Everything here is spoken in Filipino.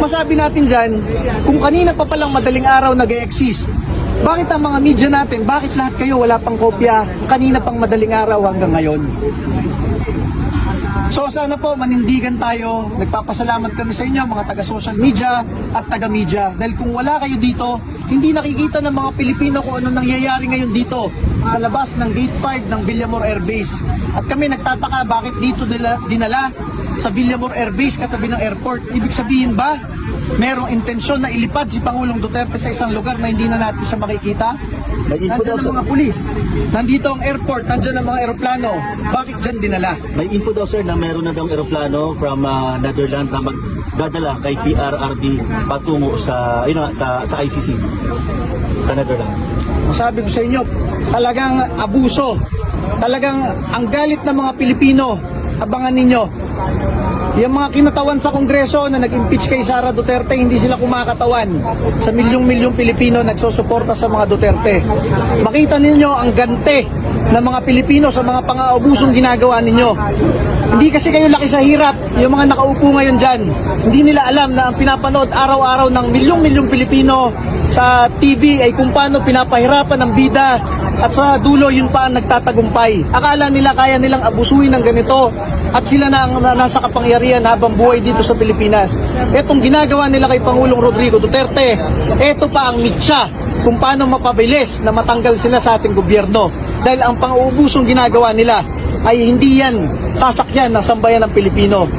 masabi natin dyan, kung kanina pa palang madaling araw nag-e-exist, bakit ang mga media natin, bakit lahat kayo wala pang kopya kanina pang madaling araw hanggang ngayon? So sana po manindigan tayo, nagpapasalamat kami sa inyo mga taga-social media at taga-media. Dahil kung wala kayo dito, hindi nakikita ng mga Pilipino kung ano nangyayari ngayon dito sa labas ng Gate 5 ng Villamor Air Base. At kami nagtataka bakit dito dinala sa Villamor Air Base katabi ng airport. Ibig sabihin ba, merong intensyon na ilipad si Pangulong Duterte sa isang lugar na hindi na natin siya makikita? Nandiyan ang mga pulis, nandito ang airport, nandiyan ang mga aeroplano. Bakit dyan dinala? May info daw sir na meron na daw aeroplano from Netherlands na magdadala kay PRRD patungo sa sa ICC sa Netherlands. Masabi ko sa inyo, talagang abuso. Talagang ang galit ng mga Pilipino, abangan ninyo. Yung mga kinatawan sa Kongreso na nag-impeach kay Sara Duterte, hindi sila kumakatawan. Sa milyong-milyong Pilipino nagsusuporta sa mga Duterte. Makita ninyo ang gante ng mga Pilipino sa mga pang-aabusong ginagawa ninyo. Hindi kasi kayo laki sa hirap, yung mga nakaupo ngayon dyan. Hindi nila alam na ang pinapanood araw-araw ng milyong-milyong Pilipino sa TV ay kung paano pinapahirapan ng bida at sa dulo yun pa ang nagtatagumpay. Akala nila kaya nilang abusuin ng ganito at sila na ang nasa kapangyarihan habang buhay dito sa Pilipinas. Etong ginagawa nila kay Pangulong Rodrigo Duterte, eto pa ang mitya kung paano mapabilis na matanggal sila sa ating gobyerno. Dahil ang pang-uubusong ginagawa nila ay hindi yan sasakyan ng sambayan ng Pilipino.